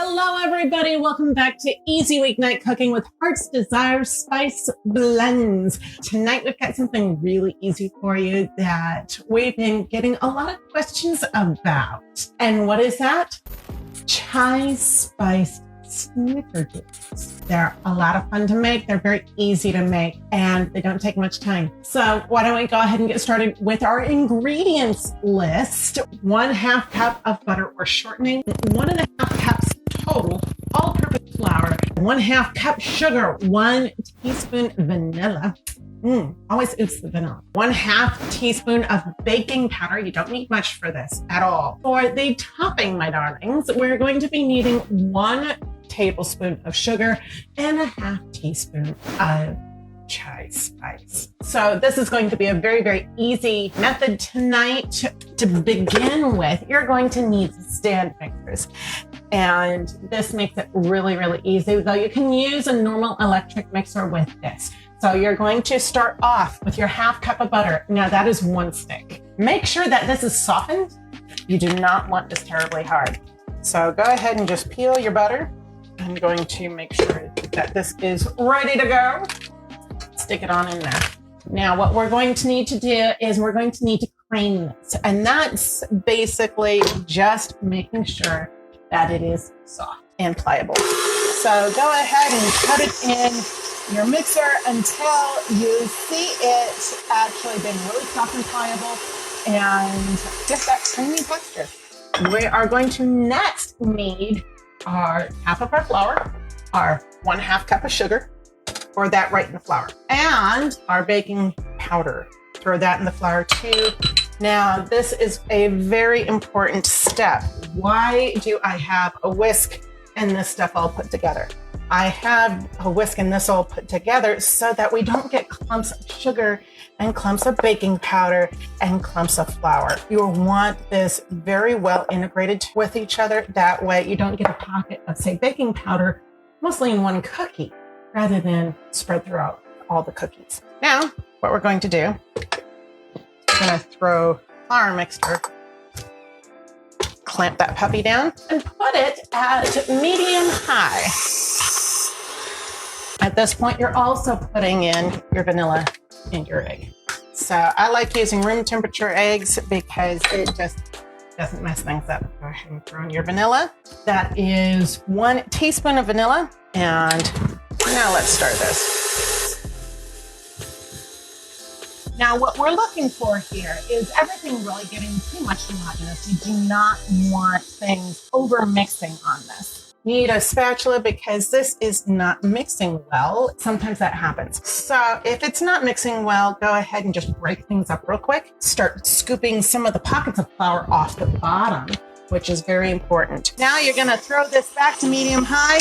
Hello, everybody. Welcome back to Easy Weeknight Cooking with Heart's Desire Spice Blends. Tonight, we've got something really easy for you that we've been getting a lot of questions about. And what is that? Chai Spice Snickerdoodles. They're a lot of fun to make. They're very easy to make and they don't take much time. So why don't we go ahead and get started with our ingredients list. 1/2 cup of butter or shortening, 1.5 cups total all-purpose flour, 1/2 cup sugar, 1 teaspoon vanilla. Always oops the vanilla. 1/2 teaspoon of baking powder. You don't need much for this at all. For the topping, my darlings, we're going to be needing 1 tablespoon of sugar and 1/2 teaspoon of chai spice. So this is going to be a very, very easy method tonight. To begin with, you're going to need stand mixers. And this makes it really, really easy, though you can use a normal electric mixer with this. So you're going to start off with your 1/2 cup of butter. Now that is 1 stick. Make sure that this is softened. You do not want this terribly hard. So go ahead and just peel your butter. I'm going to make sure that this is ready to go. Stick it on in there. Now what we're going to need to do is we're going to need to cream this. And that's basically just making sure that it is soft and pliable. So go ahead and put it in your mixer until you see it actually being really soft and pliable and get that creamy texture. We are going to next need our half of our flour, our 1/2 cup of sugar, pour that right in the flour, and our baking powder. Throw that in the flour too. Now, this is a very important step. Why do I have a whisk and this stuff all put together? I have a whisk and this all put together so that we don't get clumps of sugar and clumps of baking powder and clumps of flour. You want this very well integrated with each other. That way you don't get a pocket of, say, baking powder mostly in one cookie rather than spread throughout all the cookies. Now, what we're going to do, we're going to throw flour mixture, clamp that puppy down, and put it at medium-high. At this point, you're also putting in your vanilla and your egg. So I like using room temperature eggs because it just doesn't mess things up. Go ahead and throw in your vanilla. That is 1 teaspoon of vanilla. And now let's start this. Now what we're looking for here is everything really getting too much homogeneous. You do not want things over mixing on this. You need a spatula because this is not mixing well. Sometimes that happens. So if it's not mixing well, go ahead and just break things up real quick. Start scooping some of the pockets of flour off the bottom, which is very important. Now you're gonna throw this back to medium-high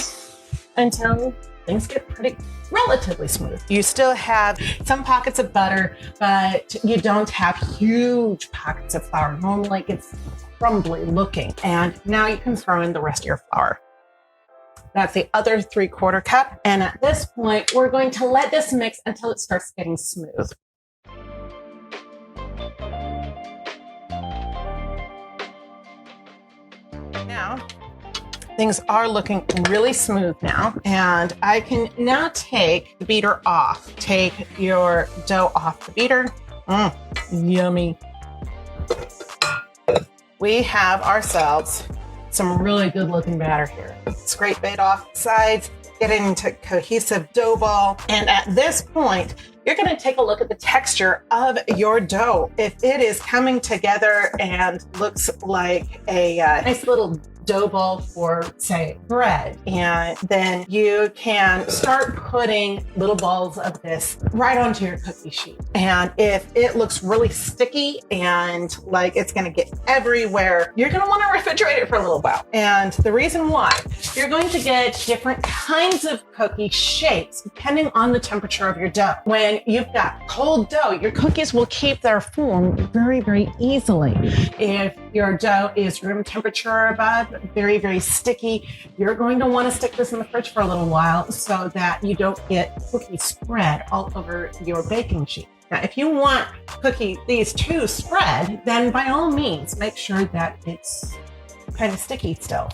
until things get pretty relatively smooth. You still have some pockets of butter, but you don't have huge pockets of flour. Normally it gets crumbly looking. And now you can throw in the rest of your flour. That's the other 3/4 cup. And at this point, we're going to let this mix until it starts getting smooth. Now, things are looking really smooth now. And I can now take the beater off. Take your dough off the beater. Yummy. We have ourselves some really good looking batter here. Scrape it off the sides, get it into cohesive dough ball. And at this point, you're gonna take a look at the texture of your dough. If it is coming together and looks like a nice little dough ball for, say, bread, and then you can start putting little balls of this right onto your cookie sheet. And if it looks really sticky and like it's going to get everywhere, you're going to want to refrigerate it for a little while. And the reason why, you're going to get different kinds of cookie shapes depending on the temperature of your dough. When you've got cold dough, your cookies will keep their form very, very easily. If your dough is room temperature or above, very, very sticky, you're going to want to stick this in the fridge for a little while so that you don't get cookie spread all over your baking sheet. Now, if you want these to spread, then by all means, make sure that it's kind of sticky still.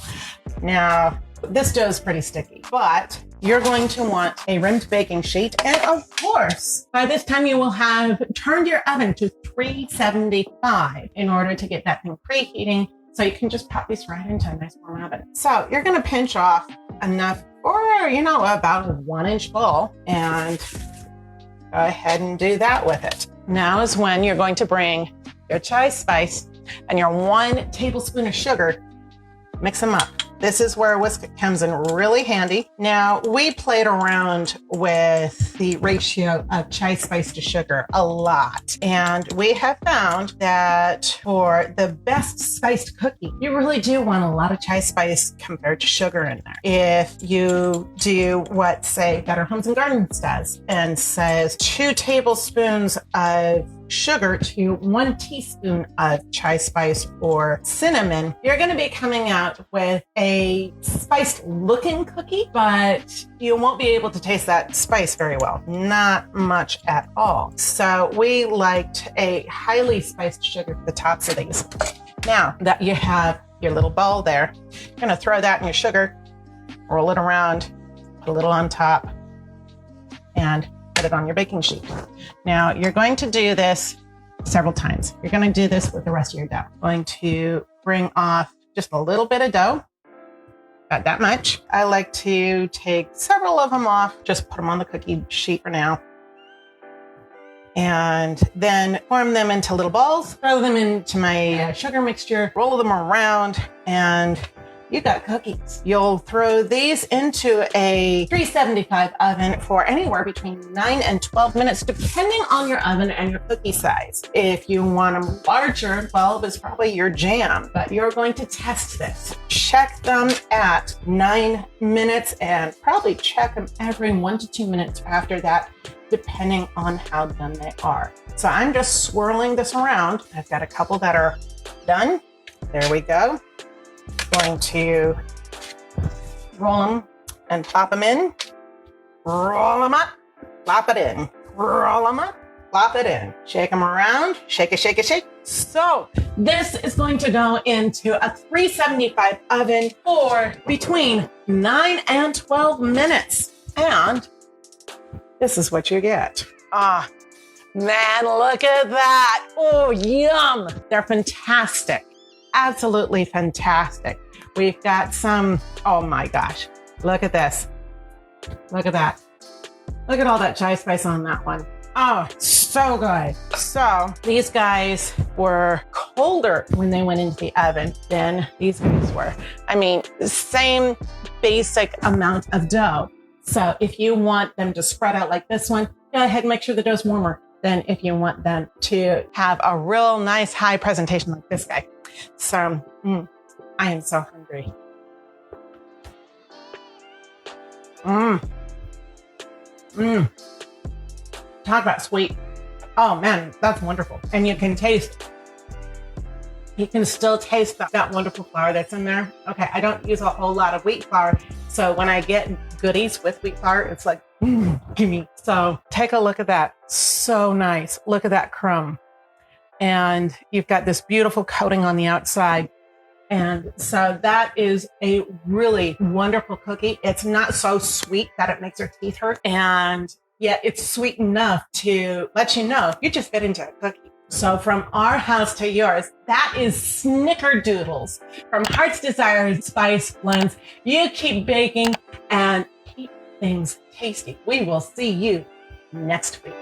Now, This dough is pretty sticky, but you're going to want a rimmed baking sheet. And of course, by this time you will have turned your oven to 375 in order to get that thing preheating. So you can just pop these right into a nice warm oven. So you're going to pinch off enough for, about a 1-inch bowl and go ahead and do that with it. Now is when you're going to bring your chai spice and your 1 tablespoon of sugar, mix them up. This is where a whisk comes in really handy. Now, we played around with the ratio of chai spice to sugar a lot. And we have found that for the best spiced cookie, you really do want a lot of chai spice compared to sugar in there. If you do what, say, Better Homes and Gardens does and says 2 tablespoons of sugar to 1 teaspoon of chai spice or cinnamon, you're going to be coming out with a spiced looking cookie, but you won't be able to taste that spice very well. Not much at all. So we liked a highly spiced sugar at the tops of these. Now that you have your little bowl there, you're going to throw that in your sugar, roll it around, put a little on top, and put it on your baking sheet. Now you're going to do this several times. You're going to do this with the rest of your dough. Going to bring off just a little bit of dough, about that much. I like to take several of them off, just put them on the cookie sheet for now, and then form them into little balls, throw them into my sugar mixture, roll them around, and you got cookies. You'll throw these into a 375 oven for anywhere between 9 and 12 minutes, depending on your oven and your cookie size. If you want them larger, 12 is probably your jam, but you're going to test this. Check them at 9 minutes and probably check them every 1 to 2 minutes after that, depending on how done they are. So I'm just swirling this around. I've got a couple that are done. There we go. Going to roll them and pop them in, roll them up, plop it in, roll them up, plop it in, shake them around, shake it, shake it, shake. So this is going to go into a 375 oven for between 9 and 12 minutes. And this is what you get. Ah, man, look at that. Oh, yum. They're fantastic. Absolutely fantastic. We've got some, oh my gosh, look at this. Look at that. Look at all that chai spice on that one. Oh, so good. So these guys were colder when they went into the oven than these guys were. I mean, same basic amount of dough. So if you want them to spread out like this one, go ahead and make sure the dough's warmer than if you want them to have a real nice high presentation like this guy. So I am so hungry. Talk about sweet. Oh man, that's wonderful. And you can still taste that wonderful flour that's in there. Okay, I don't use a whole lot of wheat flour. So when I get goodies with wheat flour, it's like, gimme. So take a look at that. So nice. Look at that crumb. And you've got this beautiful coating on the outside. And so that is a really wonderful cookie. It's not so sweet that it makes your teeth hurt. And yet it's sweet enough to let you know you just bit into a cookie. So from our house to yours, that is Snickerdoodles from Heart's Desire Spice Blends. You keep baking and keep things tasty. We will see you next week.